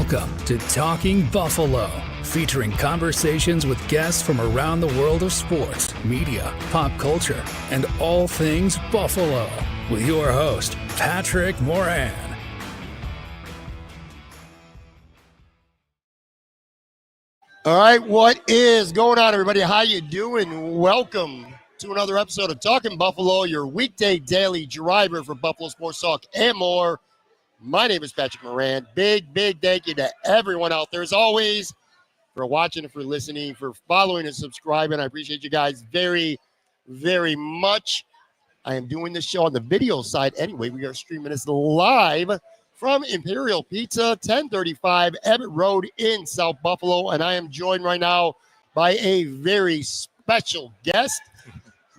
Welcome to Talking Buffalo, featuring conversations with guests from around the world of sports, media, pop culture, and all things Buffalo, with your host, Patrick Moran. All right, what is going on, everybody? How you doing? Welcome to another episode of Talking Buffalo, your weekday daily driver for Buffalo Sports Talk and more. My name is Patrick Moran. Big thank you to everyone out there, as always, for watching and for listening, for following and subscribing. I appreciate you guys very much. I am doing this show on the video side anyway. We are streaming this live from Imperial Pizza, 1035 Ebbett Road in South Buffalo. And I am joined right now by a very special guest,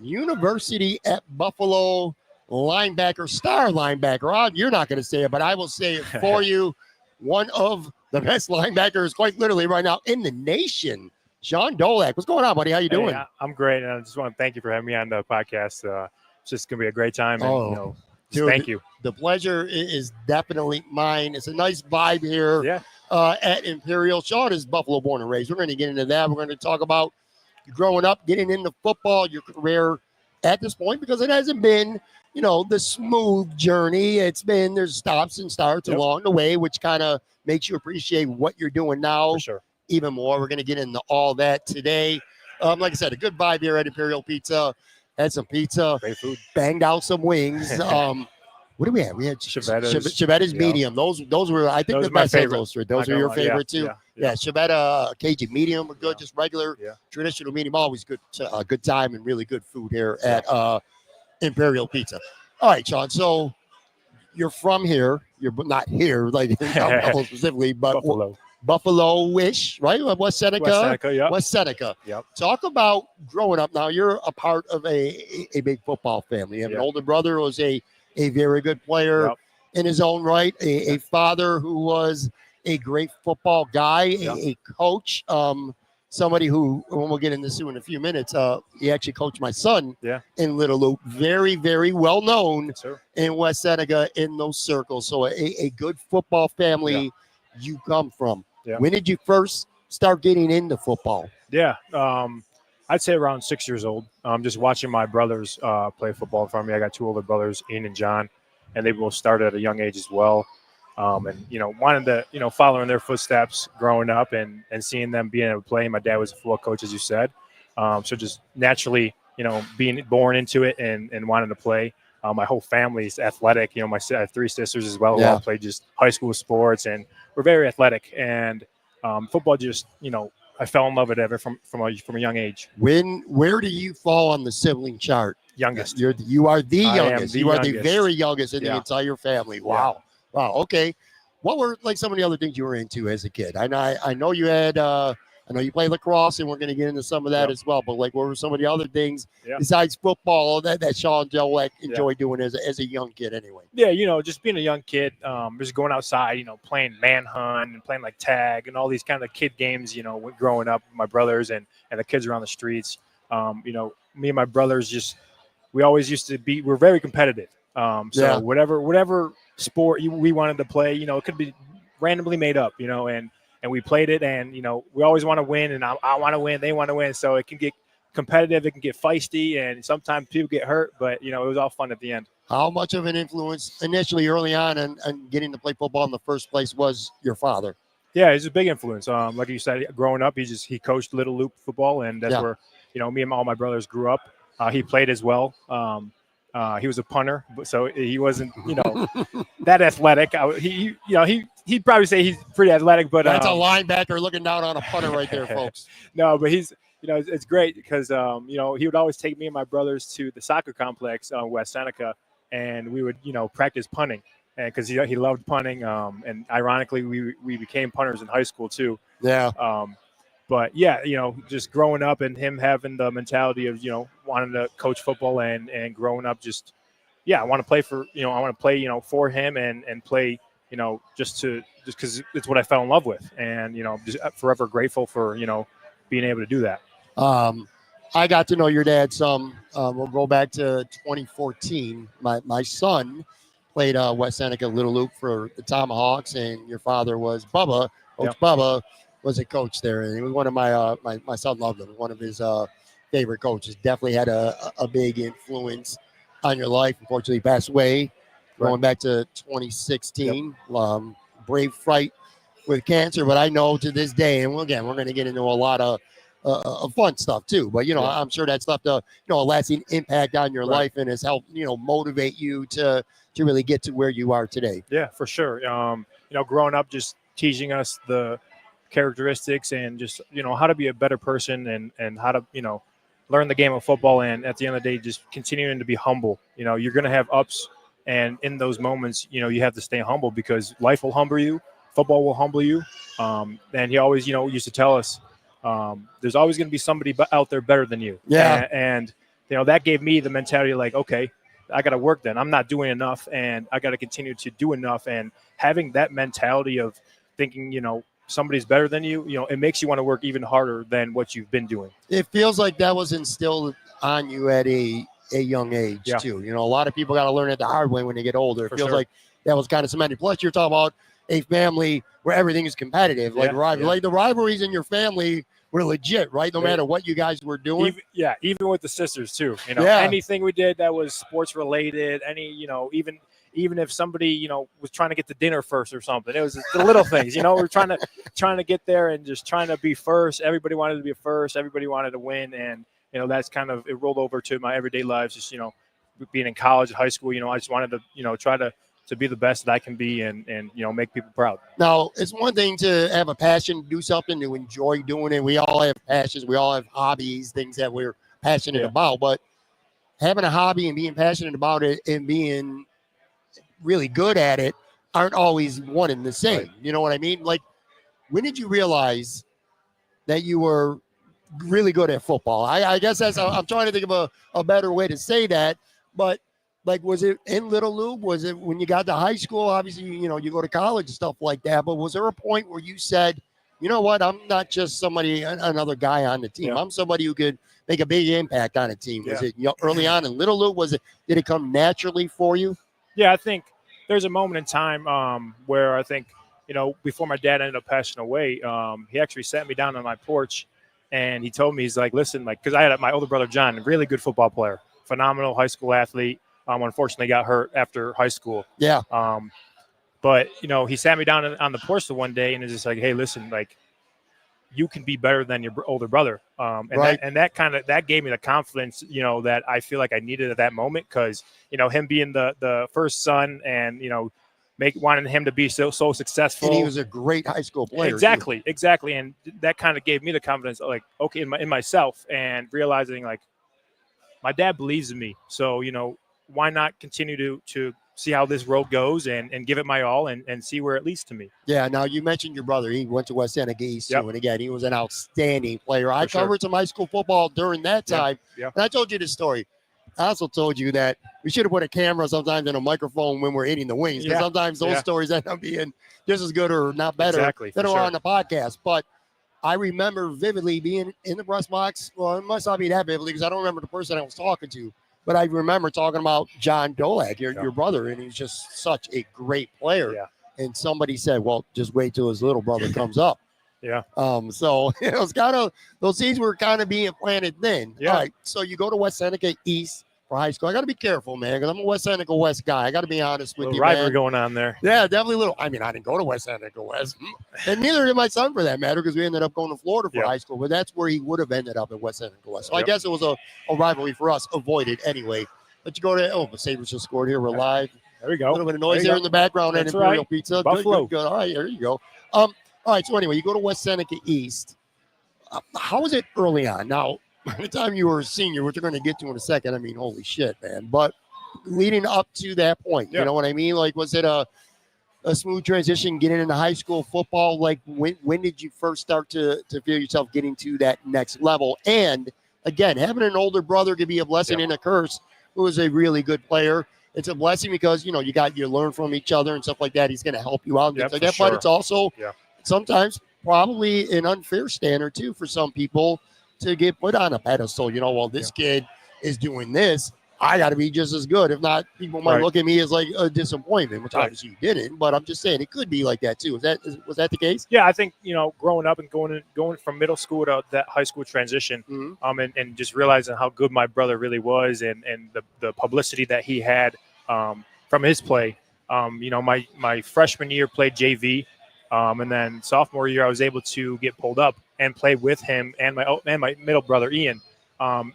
University at Buffalo linebacker, star linebacker. You're not going to say it, but I will say it for you. One of the best linebackers, quite literally right now, in the nation, Shaun Dolac. What's going on, buddy? How you doing? I'm great, and I just want to thank you for having me on the podcast. It's just going to be a great time, and dude, thank you. The pleasure is definitely mine. It's a nice vibe here at Imperial. Shaun is Buffalo born and raised. We're going to get into that. We're going to talk about growing up, getting into football, your career at this point, because it hasn't been, the smooth journey. There's stops and starts along the way, which kind of makes you appreciate what you're doing now. For sure. Even more. We're going to get into all that today. Like I said, a good vibe here at Imperial Pizza. Had some pizza. Great food. Banged out some wings. What do we have? We had Chevetta's medium. Those were, I think, those the best of those three. Those are your favorite too. Yeah. Chevetta Cajun medium were good. Just regular traditional medium. Always good. A good time and really good food here at Imperial Pizza. All right, Shaun. So you're from here. You're not here, like in Buffalo specifically, but Buffalo-ish, right? West Seneca. West Seneca. Yep. Talk about growing up. Now you're a part of a big football family. You have an older brother who was a very good player in his own right, a father who was a great football guy, a coach, somebody who, and we'll get into this in a few minutes, he actually coached my son in Little Loop. Very well known in West Seneca in those circles. So a good football family you come from. Yeah. When did you first start getting into football? I'd say around 6 years old. Just watching my brothers play football for me. I got two older brothers, Ian and John, and they both started at a young age as well. And wanted to, follow in their footsteps growing up and seeing them being able to play. My dad was a football coach, as you said. So just naturally, being born into it and wanting to play. My whole family's athletic. I have three sisters as well who all played just high school sports, and we're very athletic. And football just, I fell in love with it from a young age. Where do you fall on the sibling chart? Youngest. You are the youngest. You are youngest. The very youngest in the entire family. Wow. Wow. Okay. What were like some of the other things you were into as a kid? I know you had. I know you played lacrosse, and we're going to get into some of that as well. But like, what were some of the other things besides football that Shaun Dolac enjoyed doing as a young kid? Anyway. Yeah, just being a young kid, just going outside, playing manhunt and playing like tag and all these kind of kid games. Growing up, with my brothers and the kids around the streets. Me and my brothers we always used to be. We're very competitive. So whatever sport we wanted to play, it could be randomly made up, and we played it, and we always want to win, and I want to win, they want to win, so it can get competitive, it can get feisty, and sometimes people get hurt, but it was all fun at the end. How much of an influence initially early on and getting to play football in the first place was your father? Yeah, he's a big influence. Like you said, growing up, he coached Little Loop football, and that's where me and all my brothers grew up. He played as well. He was a punter, so he wasn't, that athletic. He'd probably say he's pretty athletic, but that's a linebacker looking down on a punter right there, folks. No, but he's, it's great because, he would always take me and my brothers to the soccer complex on West Seneca, and we would, practice punting, and because he loved punting, and ironically, we became punters in high school too. Yeah. But just growing up and him having the mentality of, wanting to coach football and growing up, I want to play for, I want to play, for him and play, just because it's what I fell in love with. And, just forever grateful for, being able to do that. I got to know your dad some. We'll go back to 2014. My son played West Seneca Little Loop for the Tomahawks, and your father was Bubba. Coach Yep. Bubba was a coach there, and he was one of my son loved him. One of his favorite coaches. Definitely had a big influence on your life. Unfortunately, he passed away going back to 2016. Brave fight with cancer, but I know to this day, and again, we're going to get into a lot of fun stuff too. But I'm sure that's left a lasting impact on your life and has helped motivate you to really get to where you are today. Yeah, for sure. Growing up, just teaching us the characteristics and just how to be a better person and how to learn the game of football, and at the end of the day just continuing to be humble. You're going to have ups, and in those moments you have to stay humble because life will humble you, football will humble you. And he always used to tell us there's always going to be somebody out there better than you. And that gave me the mentality like, okay, I got to work then. I'm not doing enough, and I got to continue to do enough. And having that mentality of thinking somebody's better than you, it makes you want to work even harder than what you've been doing. It feels like that was instilled on you at a young age too. A lot of people got to learn it the hard way when they get older. It feels like that was kind of cemented. Plus, you're talking about a family where everything is competitive, like like the rivalries in your family were legit, right? No matter what you guys were doing. Even with the sisters too. Anything we did that was sports related, even if somebody, was trying to get to dinner first or something, it was the little things, we're trying to get there and just trying to be first. Everybody wanted to be first. Everybody wanted to win. And, that's kind of, it rolled over to my everyday lives. Just, being in college, high school, I just wanted to, try to be the best that I can be and make people proud. Now, it's one thing to have a passion, do something, to enjoy doing it. We all have passions. We all have hobbies, things that we're passionate about. But having a hobby and being passionate about it and being really good at it aren't always one and the same. Right. You know what I mean? Like, when did you realize that you were really good at football? I guess I'm trying to think of a better way to say that, but like, was it in Little Loop? Was it when you got to high school? Obviously, you go to college and stuff like that, but was there a point where you said, you know what, I'm not just another guy on the team. Yeah. I'm somebody who could make a big impact on a team. Was it early on in Little Loop? Did it come naturally for you? Yeah, I think there's a moment in time where I think, before my dad ended up passing away, he actually sat me down on my porch and he told me, he's like, listen, like, because I had my older brother, John, a really good football player, phenomenal high school athlete. Unfortunately got hurt after high school. Yeah. But, he sat me down on the porch the one day and is just like, hey, listen, like, you can be better than your older brother. That gave me the confidence, that I feel like I needed at that moment. Cause him being the first son and, wanting him to be so successful. And he was a great high school player. Exactly. And that kind of gave me the confidence, like, okay, in myself, and realizing like my dad believes in me. So, why not continue to see how this road goes and give it my all and see where it leads to me. Yeah. Now, you mentioned your brother. He went to West Seneca East too. And again, he was an outstanding player. I covered some high school football during that time. And I told you this story. I also told you that we should have put a camera sometimes and a microphone when we're eating the wings. Because sometimes those stories end up being just as good or not better than are on the podcast. But I remember vividly being in the press box. Well, it must not be that vividly because I don't remember the person I was talking to. But I remember talking about Shaun Dolac, your brother, and he's just such a great player. Yeah. And somebody said, well, just wait till his little brother comes up. So it was kind of, those seeds were kind of being planted then. Yeah. All right. So you go to West Seneca East for high school. I got to be careful, man, because I'm a West Seneca West guy. I got to be honest with you, rivalry going on there. Yeah, definitely a little. I mean, I didn't go to West Seneca West, and neither did my son for that matter, because we ended up going to Florida for high school. But that's where he would have ended up at West Seneca West. So I guess it was a rivalry for us, avoided anyway. But you go to, the Sabres just scored here. We're live. There we go. A little bit of noise there in the background at Imperial Pizza. Buffalo. Good. All right, there you go. All right, so anyway, you go to West Seneca East. How was it early on? Now, by the time you were a senior, which we're going to get to in a second, I mean, holy shit, man. But leading up to that point, you know what I mean? Like, was it a smooth transition getting into high school football? Like, when did you first start to feel yourself getting to that next level? And, again, having an older brother could be a blessing and a curse, who is a really good player. It's a blessing because, you learn from each other and stuff like that. He's going to help you out and things like that. Sure. But it's also sometimes probably an unfair standard, too, for some people to get put on a pedestal. Well, this kid is doing this. I got to be just as good. If not, people might Right. look at me as like a disappointment, which Right. obviously you didn't. But I'm just saying it could be like that too. Was that the case? Yeah, I think, growing up and going from middle school to that high school transition, and just realizing how good my brother really was, and the publicity that he had from his play. My freshman year played JV, and then sophomore year I was able to get pulled up and play with him and my middle brother Ian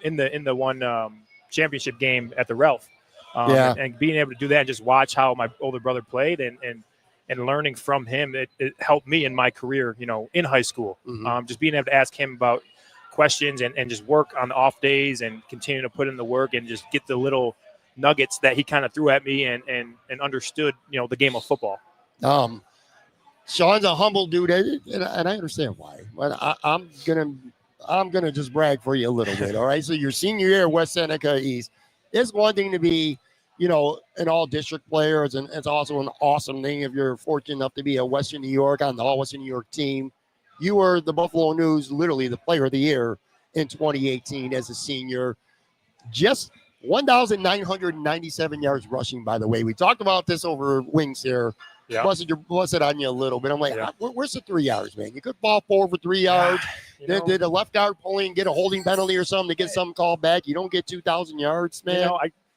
in the one championship game at the Ralph. And being able to do that and just watch how my older brother played and learning from him, it helped me in my career, in high school. Just being able to ask him about questions and just work on the off days and continue to put in the work and just get the little nuggets that he kind of threw at me and understood, the game of football. Shaun's a humble dude, and I understand why. But I'm gonna just brag for you a little bit. All right. So your senior year at West Seneca East, it's one thing to be, an all-district player. It's also an awesome thing if you're fortunate enough to be a Western New York on the All-Western New York team. You were the Buffalo News, literally the player of the year in 2018 as a senior. Just 1,997 yards rushing, by the way. We talked about this over wings here. Yeah. Busted on you a little bit. I'm like, where's the 3 yards, man? You could ball forward for 3 yards. Did a left guard pull in, get a holding penalty or something to get something called back? You don't get 2,000 yards, man.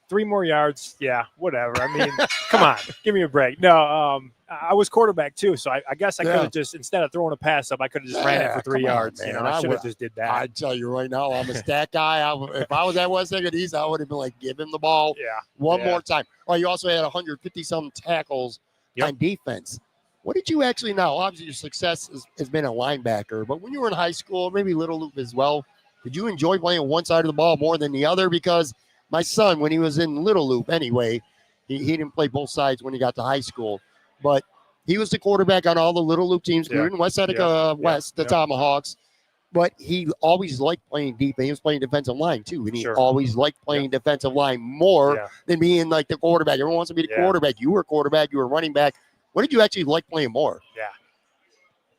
3 more yards, yeah, whatever. I mean, come on, give me a break. No, I was quarterback too, so I guess I could have just, instead of throwing a pass up, I could have just ran it for 3 yards. I should have just did that. I tell you right now, I'm a stat guy. If I was at West Seneca East, I would have been like, give him the ball one more time. Oh, you also had 150-some tackles on defense. What did you actually now? Obviously, your success has been a linebacker, but when you were in high school, maybe Little Loop as well, did you enjoy playing one side of the ball more than the other? Because my son, when he was in Little Loop anyway, he didn't play both sides when he got to high school, but he was the quarterback on all the Little Loop teams, including West Seneca West, the Tomahawks. But he always liked playing deep, and he was playing defensive line too. And he always liked playing defensive line more than being like the quarterback. Everyone wants to be the quarterback. You were quarterback. You were running back. What did you actually like playing more?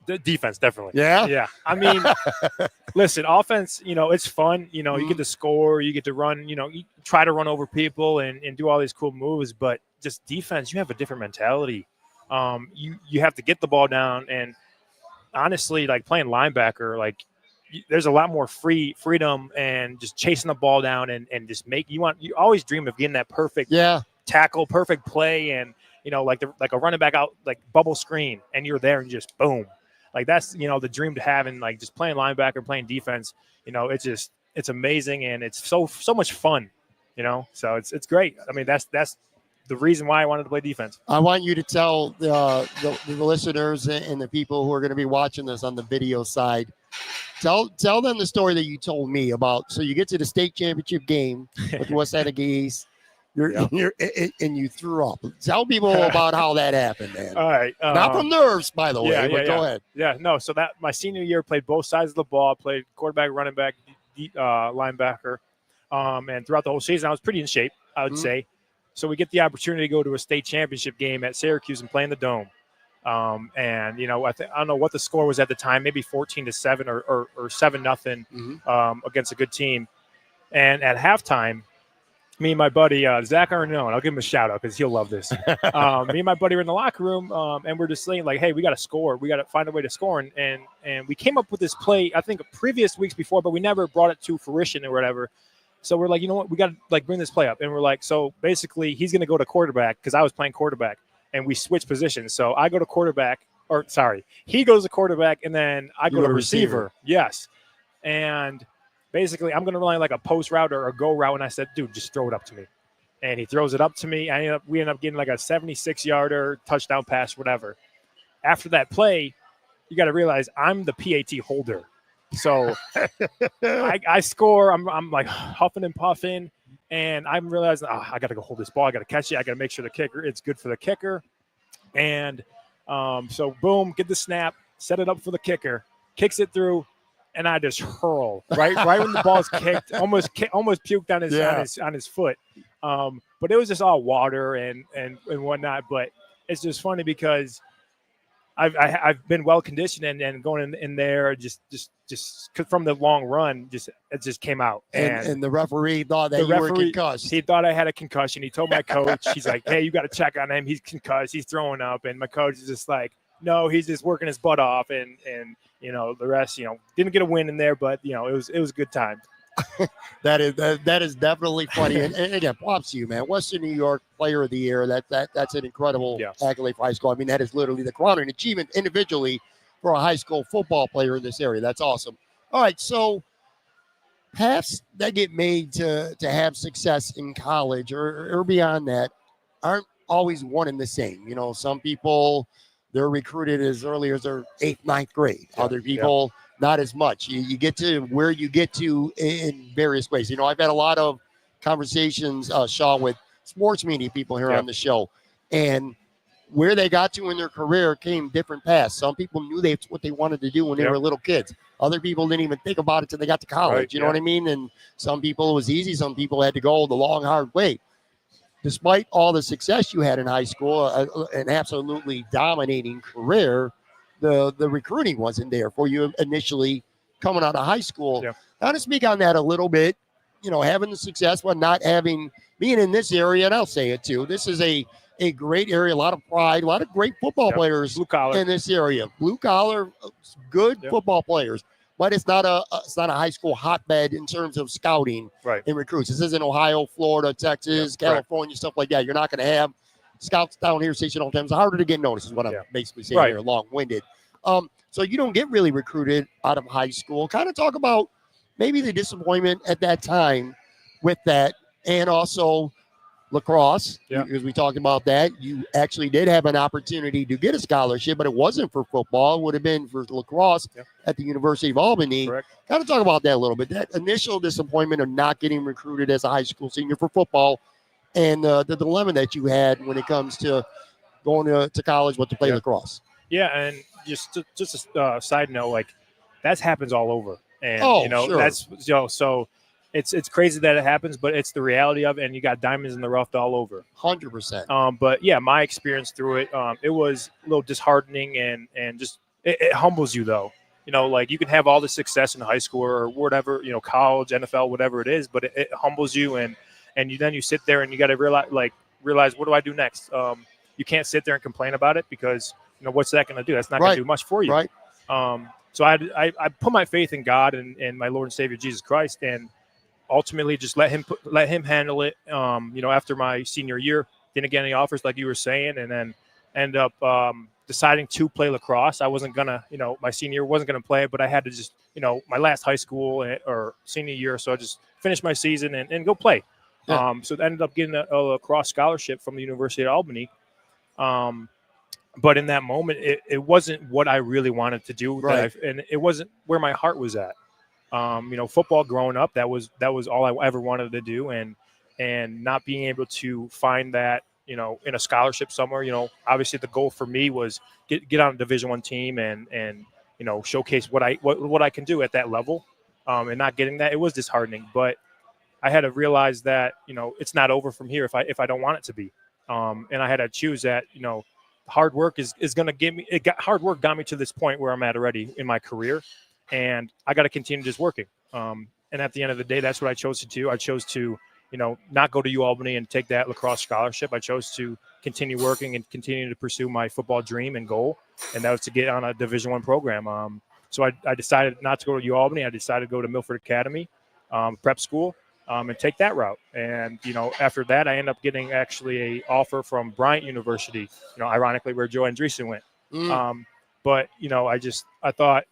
The defense, definitely. Yeah. I mean, listen, offense, it's fun. You get to score, you get to run, you try to run over people and do all these cool moves. But just defense, you have a different mentality. You have to get the ball down. And honestly, like playing linebacker, like there's a lot more freedom and just chasing the ball down and just you always dream of getting that perfect tackle, perfect play, and like a running back out, like bubble screen, and you're there and just boom. Like that's, the dream to have. And like just playing linebacker, playing defense, it's amazing. And it's so much fun, so it's great. I mean, that's the reason why I wanted to play defense. I want you to tell the listeners and the people who are going to be watching this on the video side, tell them the story that you told me about. So you get to the state championship game with West Seneca East. And you threw up. Tell people about how that happened, man. All right. Not from nerves, by the way, but go ahead. Yeah, no. So that my senior year, played both sides of the ball, played quarterback, running back, linebacker. And throughout the whole season, I was pretty in shape, I would say. So we get the opportunity to go to a state championship game at Syracuse and play in the Dome. And, I don't know what the score was at the time, maybe 14-7 or 7-0 against a good team. And at halftime, me and my buddy, Zach Arnone, I'll give him a shout out because he'll love this. Me and my buddy were in the locker room, and we're just saying, like, hey, we got to score. We got to find a way to score. And we came up with this play, I think, previous weeks before, but we never brought it to fruition or whatever. So we're like, you know what? We got to, like, bring this play up. And we're like, so basically he's going to go to quarterback because I was playing quarterback, and we switch positions. So I go to quarterback – or, sorry, he goes to quarterback, and then I go to receiver. Yes. And – basically, I'm going to run like a post route or a go route. And I said, dude, just throw it up to me. And he throws it up to me. We end up getting like a 76-yarder, touchdown pass, whatever. After that play, you got to realize I'm the PAT holder. So I score. I'm like huffing and puffing. And I'm realizing, I got to go hold this ball. I got to catch it. I got to make sure it's good for the kicker. And so, boom, get the snap, set it up for the kicker, kicks it through. And I just hurl right when the ball's kicked, almost puked on his foot. But it was just all water and whatnot. But it's just funny because I've been well conditioned and going in there just from the long run, it just came out. And the referee thought that you were concussed. He thought I had a concussion. He told my coach, he's like, hey, you got to check on him. He's concussed. He's throwing up. And my coach is just like, no, he's just working his butt off. And the rest, didn't get a win in there, but it was a good time. That is definitely funny. And again, props to you, man. Western New York Player of the Year. That's an incredible accolade for high school. I mean, that is literally the crowning achievement individually for a high school football player in this area. That's awesome. All right, so paths that get made to have success in college or beyond that aren't always one and the same. Some people, they're recruited as early as their 8th, 9th grade. Other people, not as much. You get to where you get to in various ways. I've had a lot of conversations, Shaun, with sports media people here on the show, and where they got to in their career came different paths. Some people knew that's what they wanted to do when they were little kids. Other people didn't even think about it till they got to college. Right, you know what I mean? And some people it was easy. Some people had to go the long, hard way. Despite all the success you had in high school, an absolutely dominating career, the recruiting wasn't there for you initially coming out of high school. Yeah. Now to speak on that a little bit, having the success but not being in this area, and I'll say it too, this is a great area, a lot of pride, a lot of great football players in this area. Blue collar, good football players. But it's not a high school hotbed in terms of scouting and recruits. This isn't Ohio, Florida, Texas, California, stuff like that. You're not going to have scouts down here stationed all the time. It's harder to get noticed is what I'm basically saying here, long-winded. So you don't get really recruited out of high school. Kind of talk about maybe the disappointment at that time with that, and also lacrosse, because we talked about that. You actually did have an opportunity to get a scholarship, but it wasn't for football. It would have been for lacrosse at the University of Albany. Correct. Kind of talk about that a little bit. That initial disappointment of not getting recruited as a high school senior for football, and the dilemma that you had when it comes to going to college, to play lacrosse. Yeah, and just a side note, like that happens all over, and sure. that's so it's crazy that it happens, but it's the reality of it, and you got diamonds in the rough all over. 100%. But yeah, my experience through it, it was a little disheartening, and just it humbles you though. Like you can have all the success in high school or whatever, college, NFL, whatever it is, but it humbles you, and then you sit there and you got to realize what do I do next? You can't sit there and complain about it because what's that going to do? That's not going to do much for you. Right. So I put my faith in God and my Lord and Savior Jesus Christ, and ultimately just let him handle it. After my senior year, didn't get any offers like you were saying, and then end up deciding to play lacrosse. I wasn't gonna, my senior year wasn't gonna play it, but I had to just, my last high school or senior year, so I just finished my season and go play. Yeah. So I ended up getting a lacrosse scholarship from the University of Albany. But in that moment, it wasn't what I really wanted to do, and it wasn't where my heart was at. Football growing up, that was all I ever wanted to do, and not being able to find that, in a scholarship somewhere, obviously the goal for me was get on a Division I team and showcase what I can do at that level, and not getting that, it was disheartening. But I had to realize that, it's not over from here if I don't want it to be, and I had to choose that, hard work is going to get me. Hard work got me to this point where I'm at already in my career, and I got to continue just working. And at the end of the day, that's what I chose to do. I chose to, not go to U Albany and take that lacrosse scholarship. I chose to continue working and continue to pursue my football dream and goal, and that was to get on a Division I program. So I decided not to go to U Albany. I decided to go to Milford Academy, prep school, and take that route. And, after that, I ended up getting actually a offer from Bryant University, ironically where Joe Andreessen went. But, I thought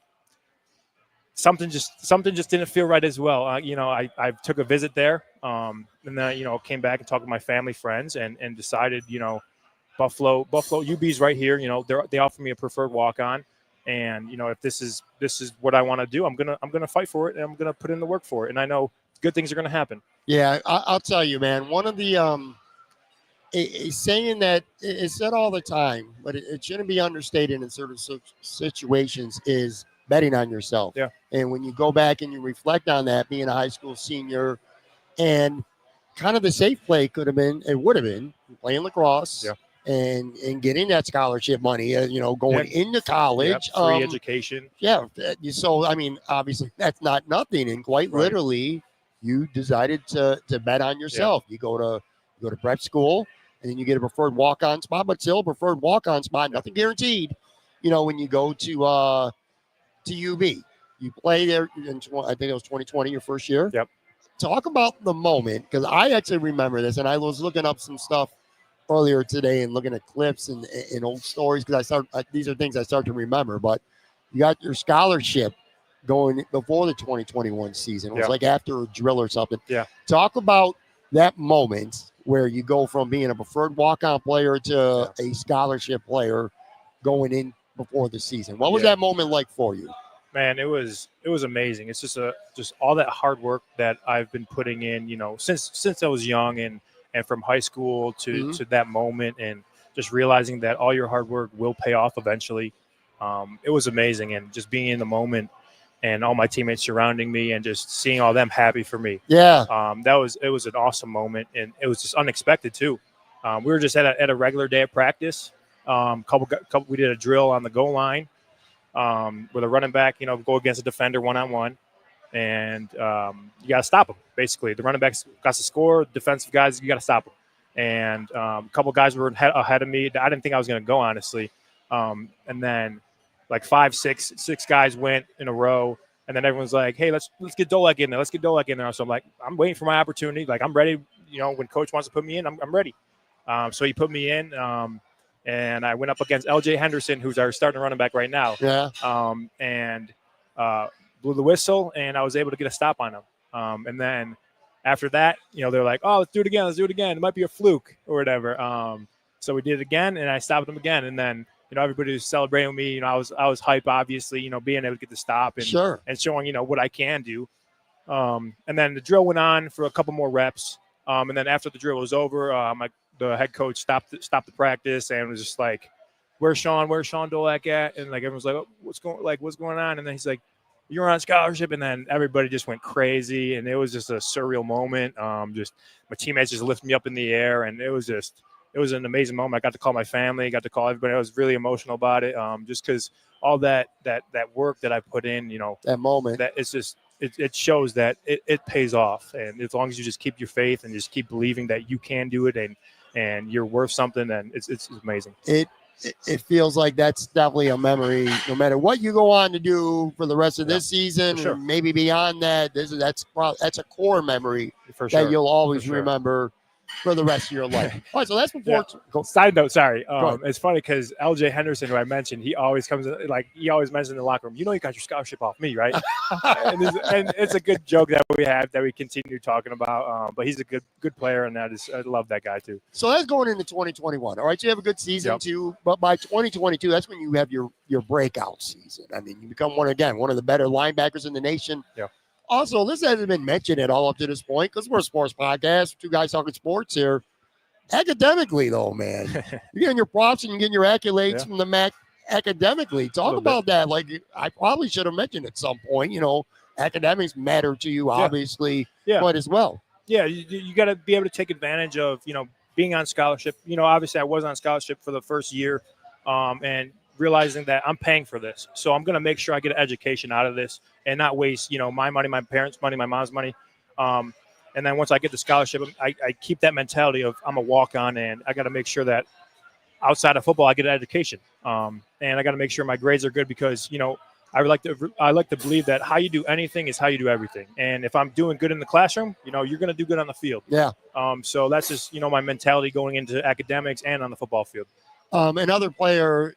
something just didn't feel right as well. I took a visit there, and then, came back and talked with my family, friends, and decided, Buffalo UB's right here. They offered me a preferred walk-on. And, if this is what I want to do, I'm going to fight for it, and I'm going to put in the work for it. And I know good things are going to happen. Yeah, I'll tell you, man, one of the a saying that is said all the time, but it shouldn't be understated in certain situations, is betting on yourself. Yeah. And when you go back and you reflect on that, being a high school senior, and kind of the safe play would have been playing lacrosse, and getting that scholarship money, going into college. Free education. Yeah. So, I mean, obviously that's not nothing. And quite literally, you decided to bet on yourself. You go to prep school, and then you get a preferred walk-on spot, but still a preferred walk-on spot, nothing guaranteed. When you go to UB, you play there I think it was 2020, your first year. Yep. Talk about the moment, because I actually remember this, and I was looking up some stuff earlier today and looking at clips and old stories, because these are things I start to remember. But you got your scholarship going before the 2021 season. It was like after a drill or something. Yeah. Talk about that moment where you go from being a preferred walk-on player to a scholarship player going in before the season. What was that moment like for you? Man, it was amazing. It's just all that hard work that I've been putting in, since I was young, and from high school to that moment, and just realizing that all your hard work will pay off eventually. It was amazing, and just being in the moment and all my teammates surrounding me and just seeing all them happy for me. Yeah. It was an awesome moment, and it was just unexpected too. We were just at a regular day of practice. We did a drill on the goal line. With a running back, go against a defender one-on-one, and you got to stop them, basically. The running back's got to score. Defensive guys, you got to stop them. And a couple guys were ahead of me. I didn't think I was going to go, honestly. And then like 5, 6 guys went in a row, and then everyone's like, hey, let's get Dolac in there. Let's get Dolac in there. So I'm like, I'm waiting for my opportunity. Like, I'm ready. When coach wants to put me in, I'm ready. So he put me in. And I went up against L.J. Henderson, who's our starting running back right now. Yeah. And blew the whistle, and I was able to get a stop on him. And then after that, they're like, oh, let's do it again. It might be a fluke or whatever. So we did it again, and I stopped him again. And then, everybody was celebrating with me. I was hype, obviously, being able to get the stop and showing, what I can do. And then the drill went on for a couple more reps. And then after the drill was over, the head coach stopped the practice and was just like, where's Shaun Dolac at? And like, everyone's like, oh, what's going on? And then he's like, you're on scholarship. And then everybody just went crazy. And it was just a surreal moment. Just my teammates just lifted me up in the air. And it was an amazing moment. I got to call my family, got to call everybody. I was really emotional about it. Just cause all that work that I put in, that moment, that it's just, it shows that it pays off. And as long as you just keep your faith and just keep believing that you can do it and you're worth something, and it's amazing. It feels like that's definitely a memory, no matter what you go on to do for the rest of this season, sure. and maybe beyond that. That's a core memory that you'll always remember for the rest of your life. All right, so that's before. Side note, sorry. It's funny because L.J. Henderson, who I mentioned, he always comes in, he always mentions in the locker room, you got your scholarship off me, right? and it's a good joke that we have that we continue talking about. But he's a good player, and I love that guy too. So that's going into 2021. All right, so you have a good season too, but by 2022, that's when you have your breakout season. I mean, you become one of the better linebackers in the nation. Yeah. Also, this hasn't been mentioned at all up to this point because we're a sports podcast, two guys talking sports here. Academically, though, man, you're getting your props and you're getting your accolades from the MAC academically. Talk about that. Like, I probably should have mentioned at some point, academics matter to you, obviously, but as well. Yeah, you got to be able to take advantage of, being on scholarship. Obviously, I was on scholarship for the first year, and realizing that I'm paying for this. So I'm going to make sure I get an education out of this and not waste, my money, my parents' money, my mom's money. And then once I get the scholarship, I keep that mentality of I'm a walk-on, and I got to make sure that outside of football, I get an education. And I got to make sure my grades are good because, I like to believe that how you do anything is how you do everything. And if I'm doing good in the classroom, you're going to do good on the field. Yeah. So that's just, my mentality going into academics and on the football field. Another player,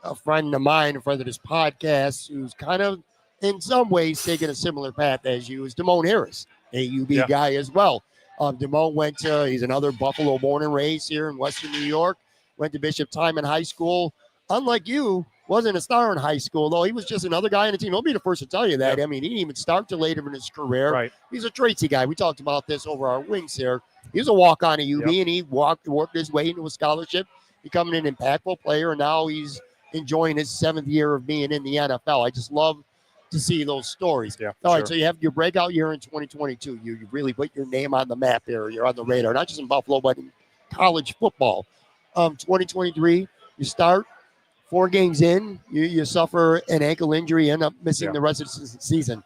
a friend of mine, a friend of this podcast, who's kind of in some ways taking a similar path as you, is Damone Harris, a UB guy as well. Damone he's another Buffalo born and raised here in Western New York, went to Bishop Timon High School. Unlike you, wasn't a star in high school, though. He was just another guy on the team. I'll be the first to tell you that. I mean, he didn't even start till later in his career. Right. He's a Tracy guy. We talked about this over our wings here. He was a walk-on at UB, and he worked his way into a scholarship, becoming an impactful player, and now he's enjoying his 7th year of being in the NFL. I just love to see those stories. Yeah, All right, so you have your breakout year in 2022. You really put your name on the map there. You're on the radar, not just in Buffalo, but in college football. 2023, you start 4 games in, you suffer an ankle injury, end up missing the rest of the season.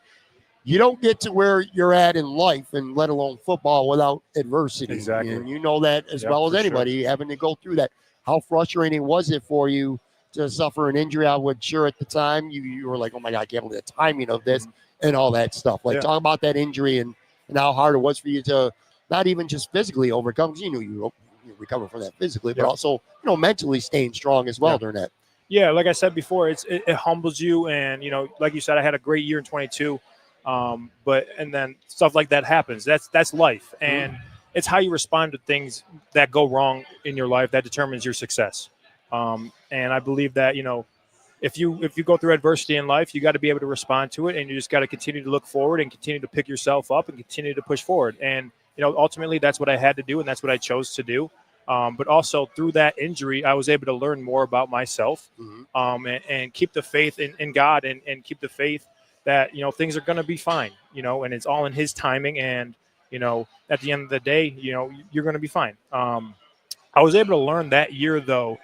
You don't get to where you're at in life, and let alone football, without adversity. Exactly. And you know that as well as anybody, having to go through that. How frustrating was it for you to suffer an injury? I would sure at the time you were like, oh my God, I can't believe the timing of this and all that stuff. Like, talk about that injury and how hard it was for you to not even just physically overcome, because you knew you recover from that physically, but also, mentally staying strong as well during that. Yeah, like I said before, it humbles you. And, like you said, I had a great year in 22. And then stuff like that happens. That's life. And it's how you respond to things that go wrong in your life that determines your success. And I believe that, if you go through adversity in life, you got to be able to respond to it, and you just got to continue to look forward and continue to pick yourself up and continue to push forward. And, ultimately that's what I had to do, and that's what I chose to do. But also through that injury, I was able to learn more about myself, and keep the faith in God, and keep the faith that, things are going to be fine, and it's all in His timing. And, at the end of the day, you're going to be fine. I was able to learn that year, though,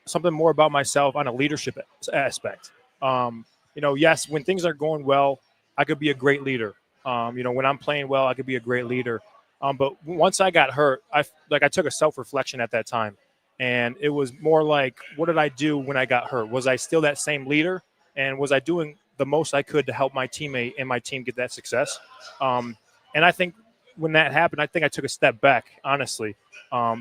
something more about myself on a leadership aspect. Yes, when things are going well, I could be a great leader. When I'm playing well, I could be a great leader. But once I got hurt, I took a self-reflection at that time. And it was more like, what did I do when I got hurt? Was I still that same leader? And was I doing the most I could to help my teammate and my team get that success? And I think when that happened, I think I took a step back, honestly.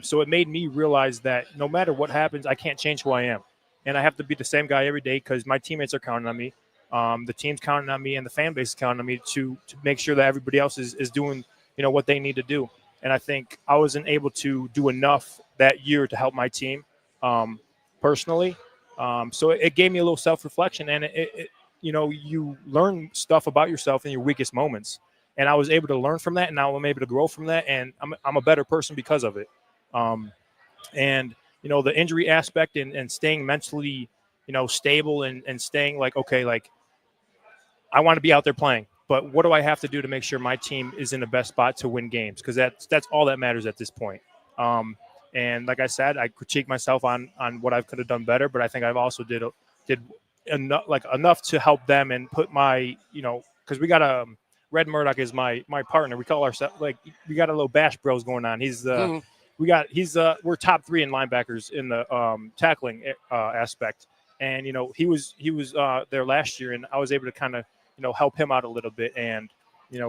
So it made me realize that no matter what happens, I can't change who I am. And I have to be the same guy every day, because my teammates are counting on me. The team's counting on me, and the fan base is counting on me to make sure that everybody else is doing, what they need to do. And I think I wasn't able to do enough that year to help my team personally. So it gave me a little self-reflection, and you learn stuff about yourself in your weakest moments. And I was able to learn from that, and now I'm able to grow from that, and I'm a better person because of it. And the injury aspect and staying mentally, stable and staying like, okay, like I want to be out there playing, but what do I have to do to make sure my team is in the best spot to win games? Because that's all that matters at this point. And like I said, I critique myself on what I could have done better, but I think I've also did enough to help them and put my, because we got Red Murdoch is my partner. We call ourselves, like, we got a little Bash Bros going on. We're top 3 in linebackers in the tackling aspect. And, he was there last year, and I was able to kind of, help him out a little bit, and,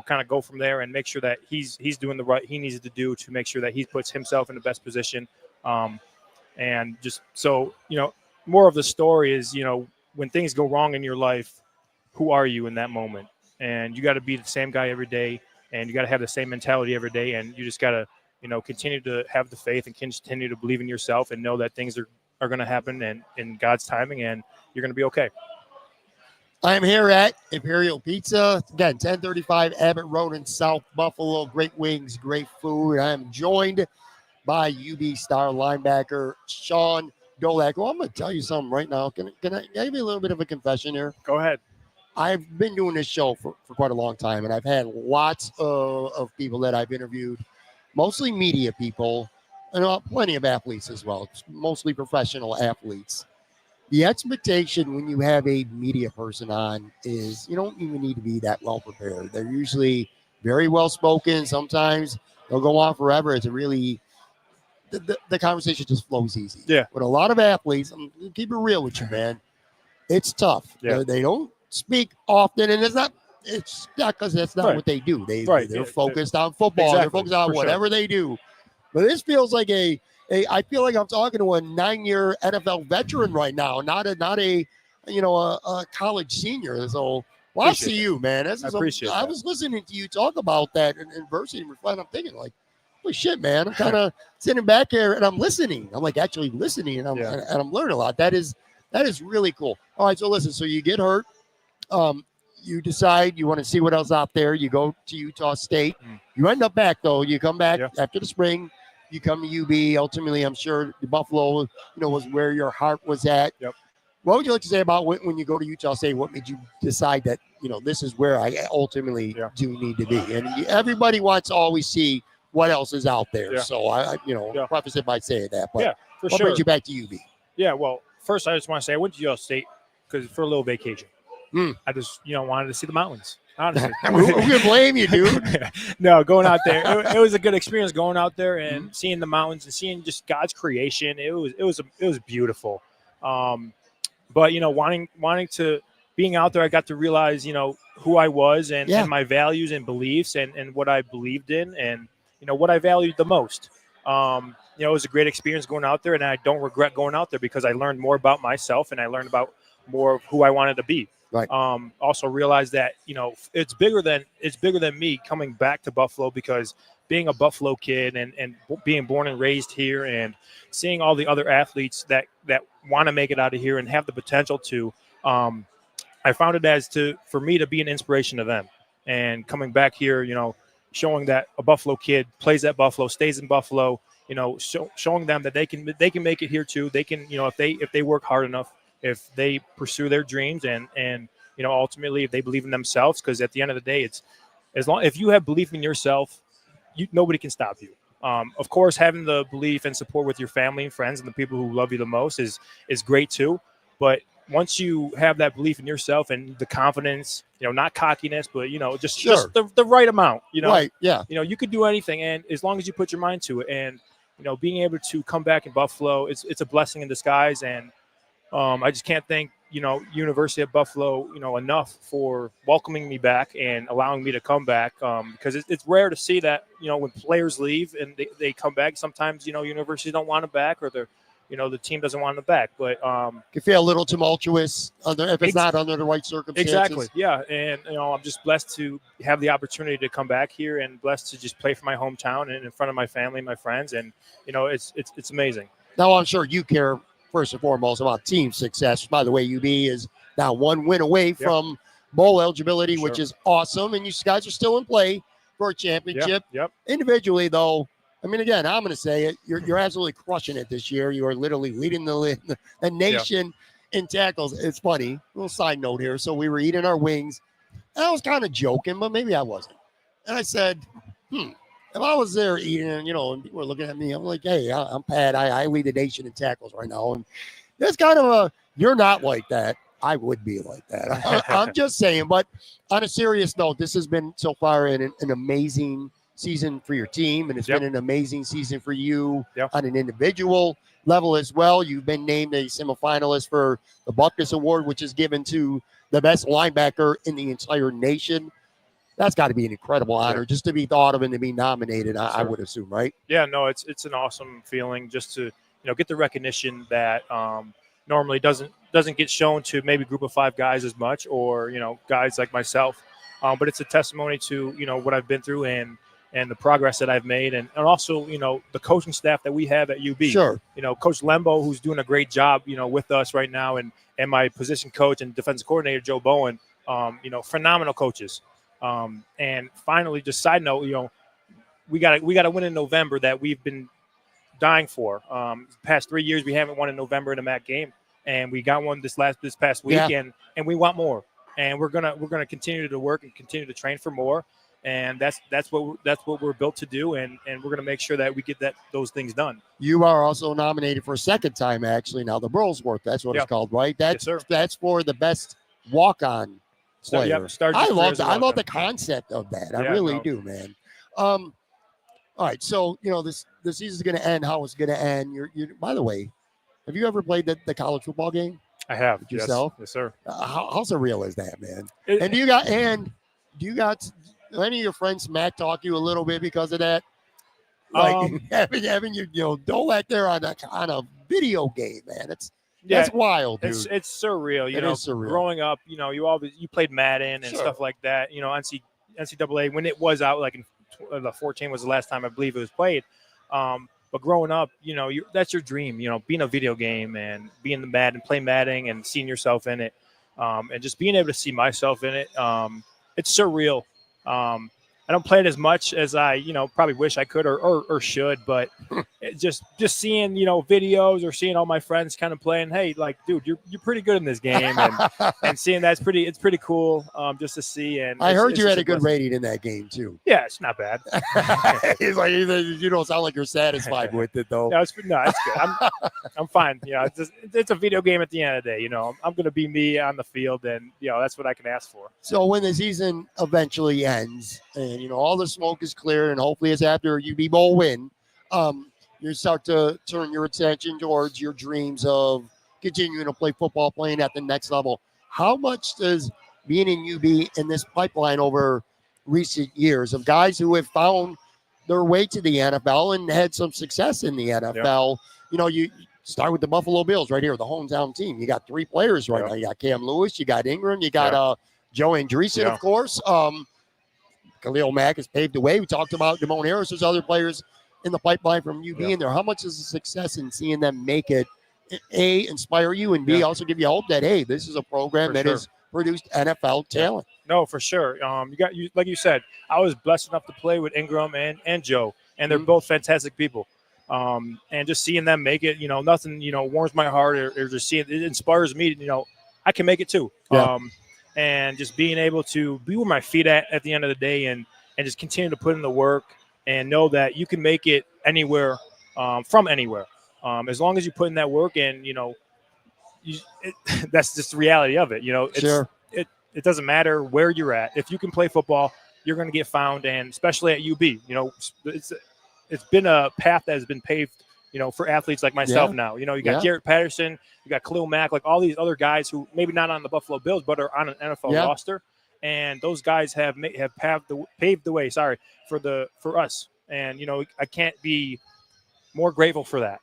kind of go from there and make sure that he's doing the right he needs to do to make sure that he puts himself in the best position. And just so, more of the story is, when things go wrong in your life, who are you in that moment? And you got to be the same guy every day, and you got to have the same mentality every day. And you just got to, continue to have the faith and continue to believe in yourself, and know that things are going to happen and in God's timing, and you're going to be okay. I am here at Imperial Pizza. Again, 1035 Abbott Road in South Buffalo. Great wings, great food. I am joined by UB star linebacker Shaun Dolac. Well, I'm going to tell you something right now. Can I give you a little bit of a confession here? Go ahead. I've been doing this show for quite a long time, and I've had lots of people that I've interviewed, mostly media people, and plenty of athletes as well, mostly professional athletes. The expectation when you have a media person on is you don't even need to be that well prepared. They're usually very well spoken. Sometimes they'll go on forever. It's a really the conversation just flows easy. Yeah. But a lot of athletes, I'm gonna keep it real with you, man. It's tough. Yeah. They don't speak often, and it's not because that's not what they do. They're focused on football. Exactly. They're focused on whatever they do. But this feels like I feel like I'm talking to a 9-year NFL veteran right now, not a college senior. So lots to you, man. I appreciate that. I was listening to you talk about that in adversity and reflect. I'm thinking like, holy shit, man. I'm kind of sitting back here and I'm listening. I'm like actually listening, and I'm learning a lot. That is really cool. All right, so listen. So you get hurt. You decide you want to see what else out there. You go to Utah State. You end up back though. You come back after the spring. You come to UB. Ultimately, I'm sure the Buffalo, was where your heart was at. Yep. What would you like to say about when you go to Utah State? What made you decide that, this is where I ultimately do need to be? And everybody wants to always see what else is out there. Yeah. So I preface it by saying that. But Yeah, for what sure. brings you back to UB? Yeah, well, first I just want to say I went to UL State for a little vacation. Mm. I just wanted to see the mountains. Honestly, Who can blame you, dude? No, going out there, it was a good experience going out there and seeing the mountains and seeing just God's creation. It was beautiful. But wanting to being out there, I got to realize who I was and my values and beliefs and what I believed in and what I valued the most. It was a great experience going out there, and I don't regret going out there because I learned more about myself and I learned about more of who I wanted to be. Right. Also realized that it's bigger than me coming back to Buffalo, because being a Buffalo kid and being born and raised here and seeing all the other athletes that want to make it out of here and have the potential to, I found it for me to be an inspiration to them. And coming back here, showing that a Buffalo kid plays at Buffalo, stays in Buffalo, showing them that they can make it here too. They can, if they work hard enough, if they pursue their dreams and ultimately if they believe in themselves, because at the end of the day, it's if you have belief in yourself, nobody can stop you. Of course, having the belief and support with your family and friends and the people who love you the most is great too. But once you have that belief in yourself and the confidence, not cockiness, but just the right amount, right, yeah, you could do anything, and as long as you put your mind to it, and being able to come back in Buffalo, it's a blessing in disguise. And I just can't thank University of Buffalo enough for welcoming me back and allowing me to come back, because it's rare to see that when players leave and they come back. Sometimes universities don't want them back, or they're the team doesn't want them back. But can feel a little tumultuous if it's not under the right circumstances. Exactly, yeah. And I'm just blessed to have the opportunity to come back here and blessed to just play for my hometown and in front of my family and my friends. And it's amazing. Now I'm sure you care first and foremost about team success. By the way, UB is now one win away from bowl eligibility, which is awesome. And you guys are still in play for a championship. Yep. Individually, though, I mean, again, I'm going to say it. You're absolutely crushing it this year. You are literally leading the nation in tackles. It's funny. Little side note here. So we were eating our wings. And I was kind of joking, but maybe I wasn't. And I said, if I was there eating, and people were looking at me, I'm like, hey, I'm Pat. I lead the nation in tackles right now. And there's kind of you're not like that. I would be like that. I'm just saying. But on a serious note, this has been so far an amazing season for your team, and it's been an amazing season for you on an individual level as well. You've been named a semifinalist for the Butkus Award, which is given to the best linebacker in the entire nation. That's got to be an incredible honor just to be thought of and to be nominated, I would assume, right? Yeah, no, it's an awesome feeling just to get the recognition that normally doesn't get shown to maybe a group of 5 guys as much, or guys like myself. But it's a testimony to what I've been through and the progress that I've made, and also the coaching staff that we have at UB. Sure. Coach Lembo, who's doing a great job with us right now, and my position coach and defensive coordinator Joe Bowen, phenomenal coaches. And finally, just side note, we got to win in November that we've been dying for. The past 3 years we haven't won in November in a MAC game, and we got one this past week, and we want more. And we're gonna continue to work and continue to train for more. And that's what we're built to do, and we're going to make sure that we get those things done. You are also nominated for a second time, actually. Now the Burlsworth, that's what it's called, right? Yes, sir. That's for the best walk-on player. I love the concept of that. I really do, man. All right, so the season's going to end how it's going to end. You're by the way, have you ever played the college football game? I have. Yourself? Yes, sir. How surreal is that, man? And do you got any of your friends smack talk you a little bit because of that? Like having you Dolac there on a video game, man. That's wild, dude. It's surreal. It is surreal. Growing up, you played Madden and stuff like that. NCAA when it was out, like in the 14 was the last time I believe it was played. But growing up, that's your dream. Being a video game and being the Madden, playing Madden and seeing yourself in it, and just being able to see myself in it. It's surreal. I don't play it as much as I, probably wish I could or should, but just seeing, videos or seeing all my friends kind of playing. Hey, like, dude, you're pretty good in this game, and seeing it's pretty cool just to see. And I heard you had just a good rating in that game too. Yeah, it's not bad. He's like, you don't sound like you're satisfied with it though. No, it's good. I'm fine. It's a video game at the end of the day. I'm going to be me on the field, and that's what I can ask for. So when the season eventually ends, and all the smoke is clear, and hopefully it's after UB Bowl win, you start to turn your attention towards your dreams of continuing to play football, playing at the next level. How much does being in UB in this pipeline over recent years of guys who have found their way to the NFL and had some success in the NFL? Yep. You start with the Buffalo Bills right here, the hometown team. You got 3 players right now. You got Cam Lewis, you got Ingram, you got Joe Andreessen, of course. Khalil Mack has paved the way. We talked about Damone Harris. There's other players in the pipeline from UB in there. How much is the success in seeing them make it, A, inspire you, and B, also give you hope that, hey, this is a program that has produced NFL talent? No, for sure. You like you said, I was blessed enough to play with Ingram and Joe, and they're both fantastic people. And just seeing them make it, nothing, warms my heart, or just seeing it inspires me. I can make it too. Yeah. And just being able to be where my feet at the end of the day, and just continue to put in the work, and know that you can make it anywhere, from anywhere, as long as you put in that work. And that's just the reality of it. It doesn't matter where you're at. If you can play football, you're going to get found, and especially at UB, it's been a path that has been paved, for athletes like myself now. You got Jarrett Patterson, you got Khalil Mack, like all these other guys who maybe not on the Buffalo Bills, but are on an NFL roster. And those guys have paved the way. For us. And I can't be more grateful for that.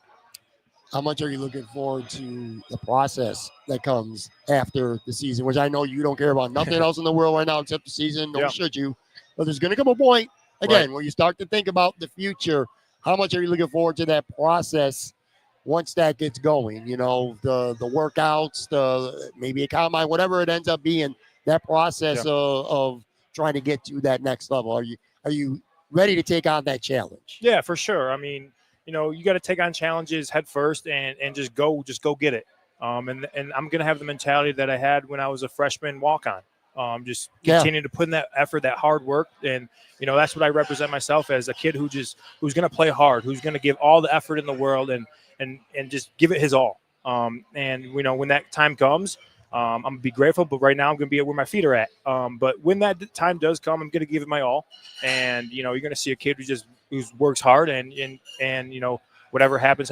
How much are you looking forward to the process that comes after the season, which I know you don't care about nothing else in the world right now except the season, nor should you. But there's going to come a point, again, where you start to think about the future. How much are you looking forward to that process once that gets going? The workouts, maybe a combine, whatever it ends up being, that process of trying to get to that next level. Are you ready to take on that challenge? Yeah, for sure. I mean, you got to take on challenges head first and just go get it. And I'm going to have the mentality that I had when I was a freshman walk-on. Just continue to put in that effort, that hard work. And, that's what I represent myself as, a kid who's going to play hard, who's going to give all the effort in the world and just give it his all. And, when that time comes, I'm going to be grateful, but right now I'm going to be where my feet are at. But when that time does come, I'm going to give it my all. And, you're going to see a kid who works hard and whatever happens.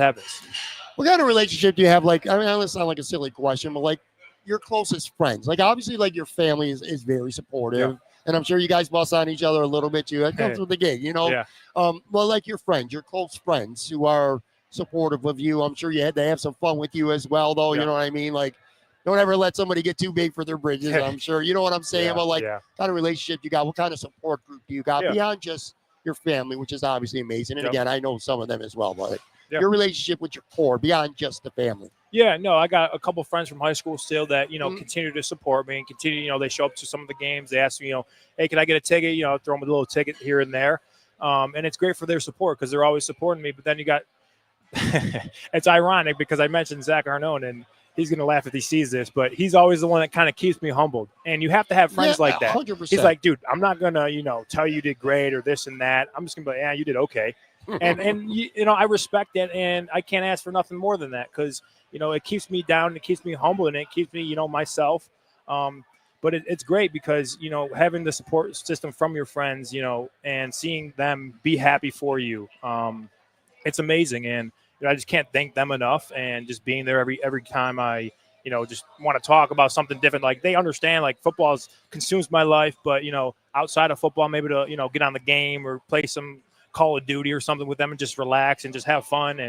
What kind of relationship do you have? Like, I mean, that sounds like a silly question, but like your closest friends, like obviously like your family is very supportive. And I'm sure you guys bust on each other a little bit too. That comes with the gig, Well, like your friends, your close friends who are supportive of you. I'm sure you had to have some fun with you as well, though. You know what I mean? Like, don't ever let somebody get too big for their bridges. I'm sure you know what I'm saying. But like, kind of relationship you got? What kind of support group do you got beyond just your family, which is obviously amazing? And again, I know some of them as well, but your relationship with your core beyond just the family. Yeah, no, I got a couple friends from high school still that, continue to support me and continue, they show up to some of the games. They ask me, hey, can I get a ticket? Throw them a little ticket here and there. And it's great for their support because they're always supporting me. But then you got, it's ironic because I mentioned Zach Arnone, and he's going to laugh if he sees this, but he's always the one that kind of keeps me humbled. And you have to have friends like that. 100%. He's like, dude, I'm not going to, tell you did great or this and that. I'm just going to be like, yeah, you did okay. and I respect that, and I can't ask for nothing more than that because, it keeps me down, it keeps me humble, and it keeps me, myself. But it's great because, having the support system from your friends, and seeing them be happy for you, it's amazing. And I just can't thank them enough. And just being there every time I, just want to talk about something different. Like they understand, like football consumes my life, but, outside of football, maybe to, get on the game or play some Call of Duty or something with them and just relax and just have fun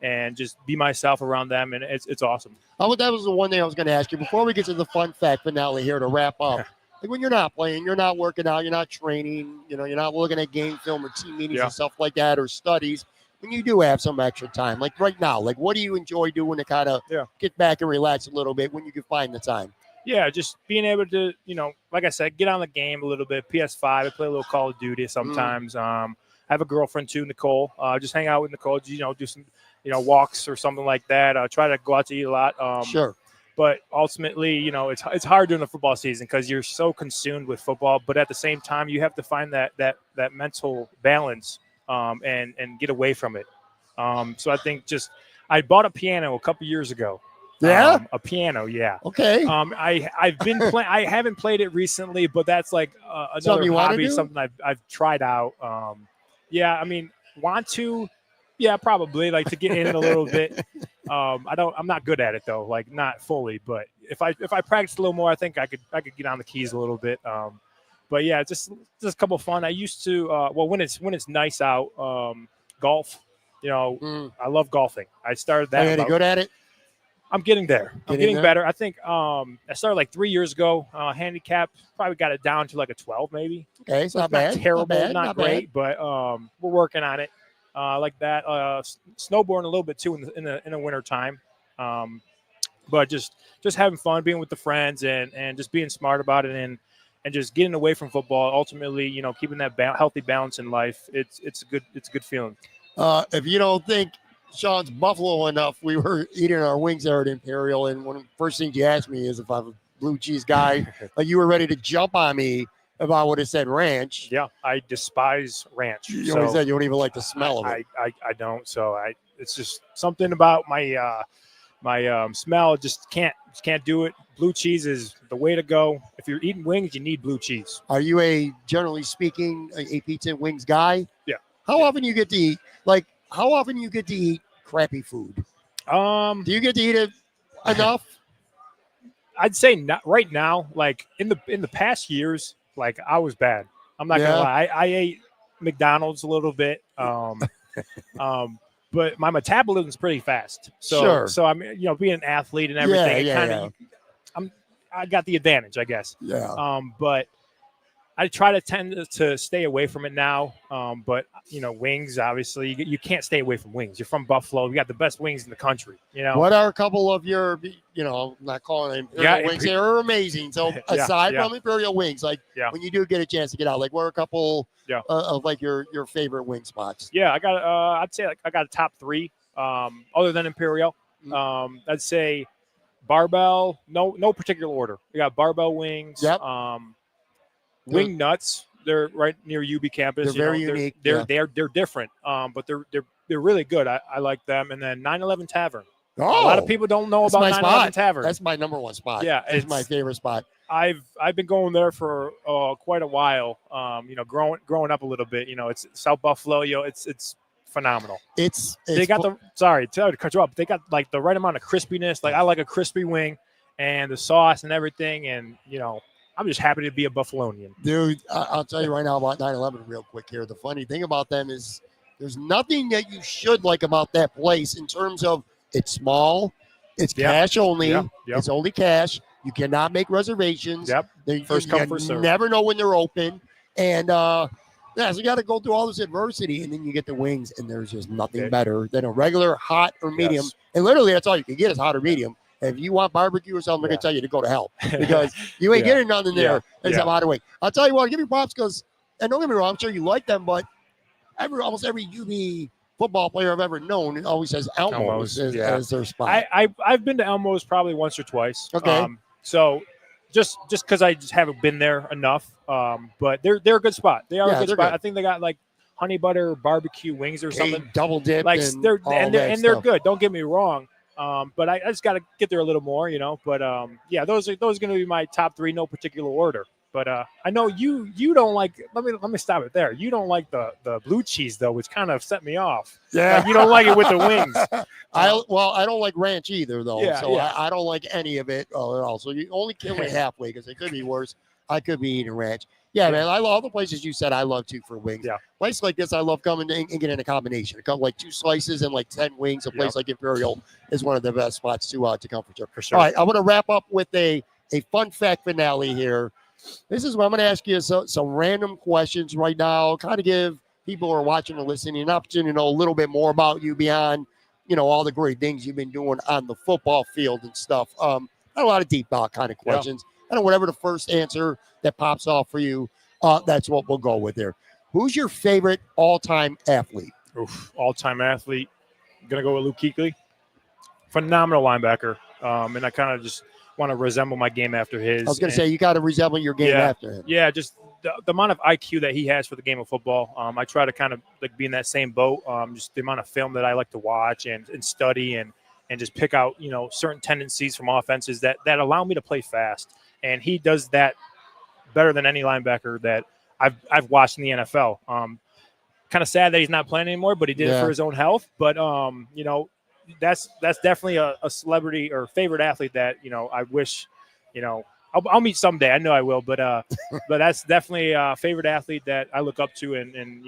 and just be myself around them. And it's awesome. That was the one thing I was going to ask you before we get to the fun fact finale here to wrap up. Like when you're not playing, you're not working out, you're not training, you're not looking at game film or team meetings and stuff like that or studies. When you do have some extra time, like right now, like what do you enjoy doing to kind of get back and relax a little bit when you can find the time? Yeah, just being able to, like I said, get on the game a little bit. PS5, I play a little Call of Duty sometimes. I have a girlfriend too, Nicole. Just hang out with Nicole. Do some walks or something like that. Try to go out to eat a lot. Sure. But ultimately, it's hard during the football season because you're so consumed with football. But at the same time, you have to find that mental balance and get away from it. So I think I bought a piano a couple years ago. Yeah, a piano. Yeah. Okay. I've been playing. I haven't played it recently, but that's like another hobby, something I've tried out. Yeah, I mean, want to. Yeah, probably like to get in it a little bit. I'm not good at it though, like not fully. But if I practice a little more, I think I could get on the keys a little bit. But yeah, just a couple of fun. I used to when it's nice out, golf. I love golfing. I started that. Are you good at it? I'm getting there. I'm getting better. I think I started like 3 years ago. Handicap probably got it down to like a 12 maybe. Okay, it's not bad. Terrible, not great, but we're working on it. Like that, snowboarding a little bit too in the winter time, but just having fun, being with the friends, and just being smart about it, and just getting away from football. Ultimately, keeping that healthy balance in life. It's a good feeling. If you don't think Shaun's Buffalo enough, we were eating our wings there at Imperial, and one of the first things you asked me is if I'm a blue cheese guy. Like you were ready to jump on me if I would have said ranch. Yeah, I despise ranch. You said you don't even like the smell of it. I don't. So it's just something about my smell. Just can't do it. Blue cheese is the way to go. If you're eating wings, you need blue cheese. Are you generally speaking, a pizza and wings guy? Yeah. How often you get to eat? Like, how often you get to eat crappy food? Do you get to eat it enough? I'd say not right now. Like in the past years. Like I was bad. I'm not gonna lie. I ate McDonald's a little bit, but my metabolism's pretty fast. So I'm being an athlete and everything. I got the advantage, I guess. Yeah. But I try to tend to stay away from it now. But wings, obviously, you can't stay away from wings. You're from Buffalo. You got the best wings in the country. What are a couple of your, I'm not calling them Imperial wings. They're amazing. So aside from Imperial wings, like when you do get a chance to get out, like what are a couple of like your favorite wing spots? Yeah, I got. I'd say I got a top 3. Other than Imperial, I'd say barbell. No particular order. We got barbell wings. Yep. Wing nuts. They're right near UB campus. They're very unique. They're different. But they're really good. I like them. And then 911 Tavern. Oh, a lot of people don't know about 911 Tavern. That's my number one spot. Yeah, it's my favorite spot. I've been going there for quite a while. Growing up a little bit. It's South Buffalo. It's phenomenal. They got sorry to cut you off. They got like the right amount of crispiness. Like I like a crispy wing, and the sauce and everything. And I'm just happy to be a Buffalonian. Dude, I'll tell you right now about 911 real quick here. The funny thing about them is there's nothing that you should like about that place in terms of it's small, it's cash only, it's only cash. You cannot make reservations. First come, first serve. Never know when they're open. And, so you got to go through all this adversity, and then you get the wings, and there's just nothing better than a regular hot or medium. Yes. And literally that's all you can get is hot or medium. If you want barbecue or something, I'm going to tell you to go to hell because you ain't getting nothing there except hot or wing. I'll tell you what, give me props because, and don't get me wrong, I'm sure you like them, but almost every UB football player I've ever known always says Elmos as their spot. I've been to Elmos probably once or twice. Okay. So just because I just haven't been there enough, but they're a good spot. They are a good spot. Good. I think they got like honey butter barbecue wings or something. Double dip. Like they're good. Don't get me wrong. But I just got to get there a little more, But those are going to be my top 3, no particular order. But I know you don't like. Let me stop it there. You don't like the blue cheese though, which kind of set me off. Yeah, like, you don't like it with the wings. I don't like ranch either though. I don't like any of it at all. So you only kill me halfway because it could be worse. I could be eating ranch. Yeah, man. I love all the places you said I love too for wings. Yeah. Place like this, I love coming and getting a combination. It comes like 2 slices and like 10 wings. A place like Imperial is one of the best spots to come for sure. All right, I'm going to wrap up with a fun fact finale here. This is what I'm going to ask you some random questions right now. Kind of give people who are watching or listening an opportunity to know a little bit more about you beyond, all the great things you've been doing on the football field and stuff. Not a lot of deep thought kind of questions. I don't know, whatever the first answer that pops off for you, that's what we'll go with there. Who's your favorite all-time athlete? All-time athlete. I'm going to go with Luke Kuechly. Phenomenal linebacker. And I kind of just want to resemble my game after his. I was going to say, you got to resemble your game after him. Yeah, just the amount of IQ that he has for the game of football. I try to kind of like be in that same boat. Just the amount of film that I like to watch and study and just pick out, certain tendencies from offenses that allow me to play fast. And he does that better than any linebacker that I've watched in the NFL. Kind of sad that he's not playing anymore, but he did it for his own health. But, that's definitely a celebrity or favorite athlete that, I wish, I'll meet someday. I know I will, but but that's definitely a favorite athlete that I look up to and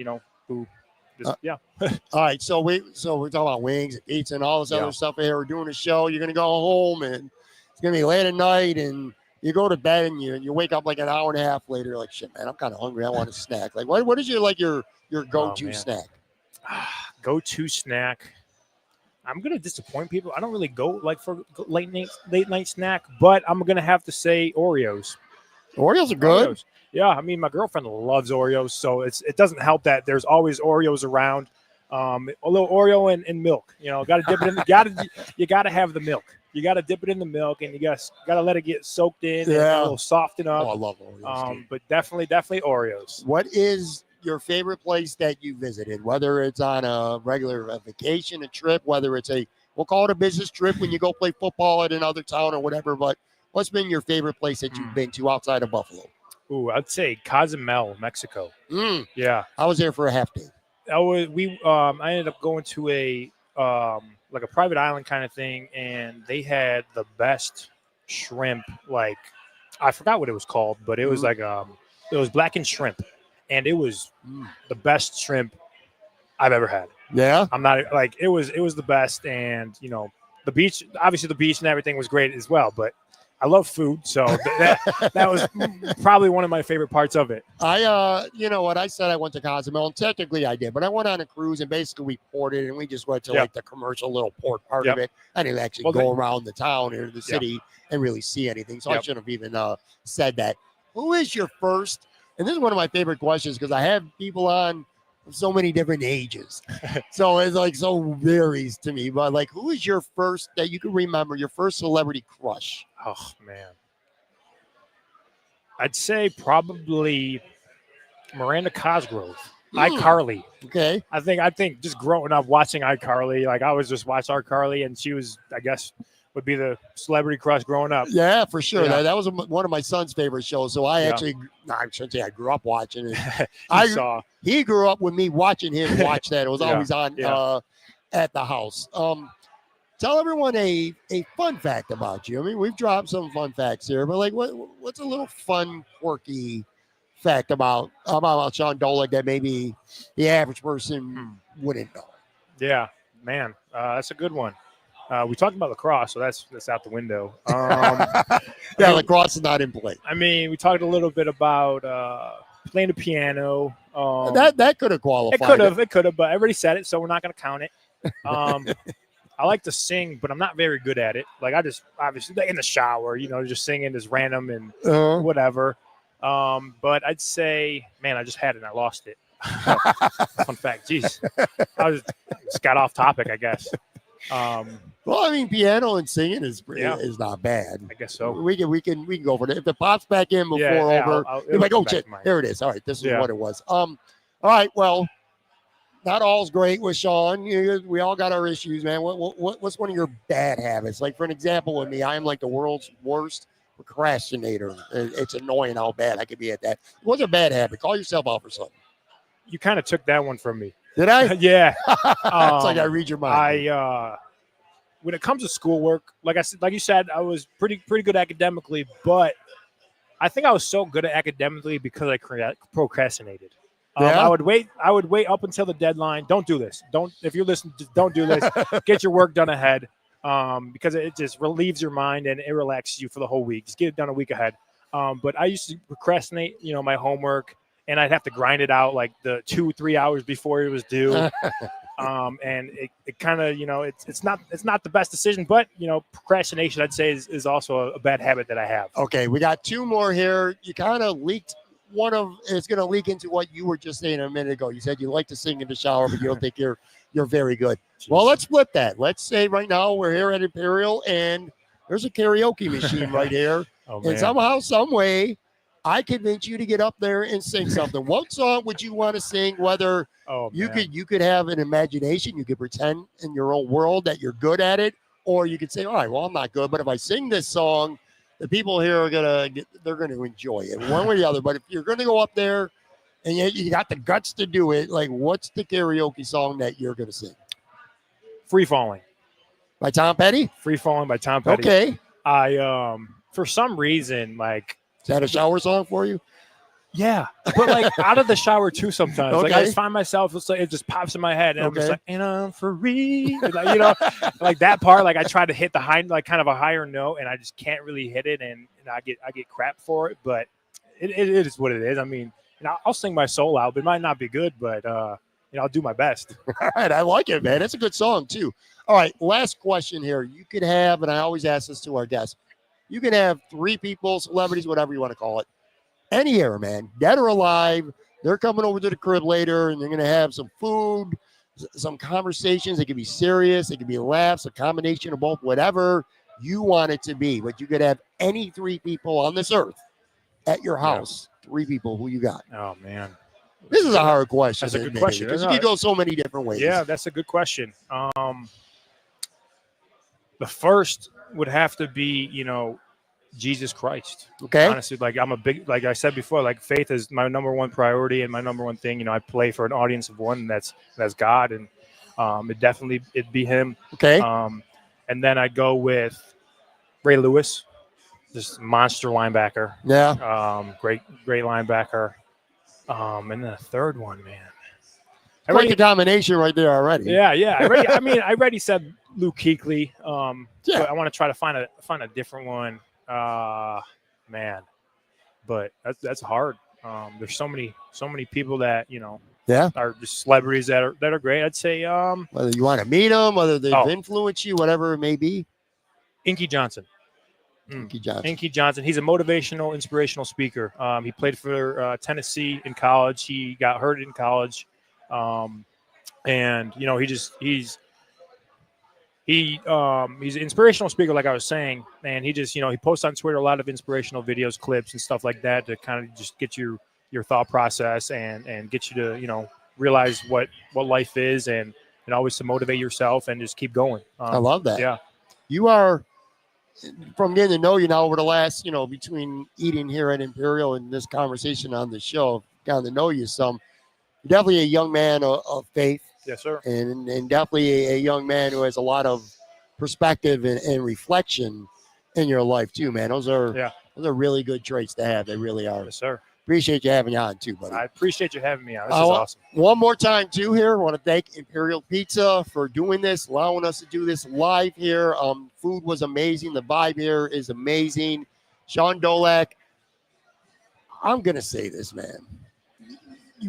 who just, All right. So we're talking about wings and pizza and all this other stuff here. We're doing a show. You're going to go home and it's going to be late at night and you go to bed and you wake up like an hour and a half later. You're like, shit, man, I'm kind of hungry. I want a snack. Like what is your go-to snack? Go-to snack. I'm going to disappoint people. I don't really go for late night snack, but I'm going to have to say Oreos. Oreos are good. Oreos. Yeah, I mean, my girlfriend loves Oreos, so it doesn't help that there's always Oreos around. A little Oreo and milk. Got to dip it in. You got to have the milk. You got to dip it in the milk, and you got to let it get soaked in and a little soften up. Oh, I love Oreos. But definitely Oreos. What is your favorite place that you visited, whether it's on a regular vacation, a trip, whether it's we'll call it a business trip when you go play football at another town or whatever, but what's been your favorite place that you've been to outside of Buffalo? I'd say Cozumel, Mexico. Yeah. I was there for a half day. I ended up going to a private island kind of thing, and they had the best shrimp, I forgot what it was called, but it was it was blackened shrimp. And it was the best shrimp I've ever had. Yeah. I'm not it was the best. And, the beach and everything was great as well. But I love food. So that was probably one of my favorite parts of it. I said I went to Cozumel, and technically I did, but I went on a cruise and basically we ported and we just went to the commercial little port part of it. I didn't actually go around the town or the city and really see anything. So I shouldn't have even said that. Who is your first? And this is one of my favorite questions because I have people on of so many different ages. So it's so varies to me. But who is your first that you can remember, your first celebrity crush? Oh, man. I'd say probably Miranda Cosgrove. iCarly. Okay. I think just growing up watching iCarly, I was just watching iCarly and she was, I guess, would be the celebrity crush growing up. Yeah, for sure. Yeah. That was one of my son's favorite shows. So I shouldn't say I grew up watching it. He grew up with me watching him watch that. It was always on at the house. Tell everyone a fun fact about you. I mean, we've dropped some fun facts here, but what's a little fun, quirky fact about Shaun Dolac that maybe the average person wouldn't know? Yeah, man, that's a good one. We talked about lacrosse, so that's out the window. Lacrosse is not in play. I mean, we talked a little bit about playing the piano. That could have qualified. It could have, but everybody said it, so we're not going to count it. I like to sing, but I'm not very good at it. I just obviously in the shower, just singing is random and whatever. But I'd say, man, I just had it and I lost it. Fun fact, jeez, I just got off topic, I guess. Well, I mean, piano and singing is not bad. I guess so. We can go for it. If it pops back in before you're like, oh shit, there it is. All right, this is what it was. All right, well, not all's great with Shaun. We all got our issues, man. What's one of your bad habits? For an example, with me, I am the world's worst procrastinator. It's annoying how bad I could be at that. What's a bad habit? Call yourself out for something. You kind of took that one from me. Did I? Yeah. It's I read your mind. When it comes to schoolwork, like you said, I was pretty good academically, but I think I was so good at academically because I procrastinated. I would wait up until the deadline. Don't do this. If you're listening, just don't do this. Get your work done ahead, because it just relieves your mind and it relaxes you for the whole week. Just get it done a week ahead. But I used to procrastinate, my homework. And I'd have to grind it out the 2-3 hours before it was due. And it kind of, it's not the best decision, but, procrastination, I'd say is also a bad habit that I have. Okay. We got two more here. You kind of leaked it's going to leak into what you were just saying a minute ago. You said you like to sing in the shower, but you don't think you're very good. Jeez. Well, let's flip that. Let's say right now we're here at Imperial and there's a karaoke machine right here. Oh, and man. somehow, some way, I convince you to get up there and sing something. What song would you want to sing? Whether you could have an imagination, you could pretend in your own world that you're good at it, or you could say, all right, well, I'm not good, but if I sing this song, the people here they're gonna enjoy it one way or the other. But if you're gonna go up there and you got the guts to do it, like what's the karaoke song that you're gonna sing? Free Falling By Tom Petty? Free Falling by Tom Petty. Okay. I for some reason, like, is that a shower song for you? Yeah, but like out of the shower too sometimes. Okay. Like I just find myself, it's like it just pops in my head, and I'm just like, and I'm free, like, like that part. Like I try to hit the high, like kind of a higher note, and I just can't really hit it, and I get crap for it. But it is what it is. I mean, I'll sing my soul out, but it might not be good, but I'll do my best. All right, I like it, man. It's a good song too. All right, last question here. You could have, and I always ask this to our guests, you can have 3 people, celebrities, whatever you want to call it. Any era, man, dead or alive, they're coming over to the crib later and they're going to have some food, some conversations. They could be serious. They could be laughs, a combination of both, whatever you want it to be. But you could have any 3 people on this earth at your house. Yeah. 3 people. Who you got? Oh, man. This is a hard question. That's a good question. Because you can go so many different ways. Yeah, that's a good question. The first would have to be, Jesus Christ. Okay. Honestly, like I'm a big, like I said before, like faith is my number one priority and my number one thing. I play for an audience of one, and that's God, and it'd be him. Okay. And then I go with Ray Lewis, this monster linebacker. Yeah. Great linebacker. And then a third one, man. Quite the combination right there already. Yeah. I already said Luke Kuechly. Yeah. But I want to try to find a different one. Man, but that's hard. There's so many people that are just celebrities that are great. I'd say whether you want to meet them, whether they've influenced you, whatever it may be. Inky Johnson. Inky Johnson. He's a motivational, inspirational speaker. He played for Tennessee in college. He got hurt in college, and he's an inspirational speaker, like I was saying, and he just, he posts on Twitter a lot of inspirational videos, clips, and stuff like that to kind of just get your thought process and get you to, realize what life is and always to motivate yourself and just keep going. I love that. Yeah. You are, from getting to know you now over the last, between eating here at Imperial and this conversation on the show, gotten to know you some, you're definitely a young man of faith. Yes, sir. And definitely a young man who has a lot of perspective and reflection in your life too, man. Those are really good traits to have. They really are. Yes, sir. Appreciate you having me on too, buddy. I appreciate you having me on. This is awesome. One more time too here. I want to thank Imperial Pizza for doing this, allowing us to do this live here. Food was amazing. The vibe here is amazing. Shaun Dolac, I'm going to say this, man.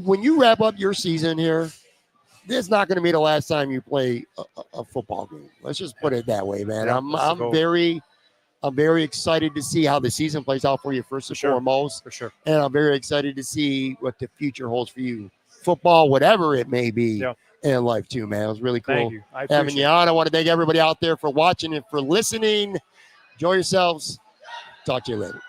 When you wrap up your season here, this is not going to be the last time you play a football game. Let's just put it that way, man. Yeah, I'm very excited to see how the season plays out for you, first and foremost. For sure. And I'm very excited to see what the future holds for you. Football, whatever it may be in life too, man. It was really cool Thank you. having you on. I want to thank everybody out there for watching and for listening. Enjoy yourselves. Talk to you later.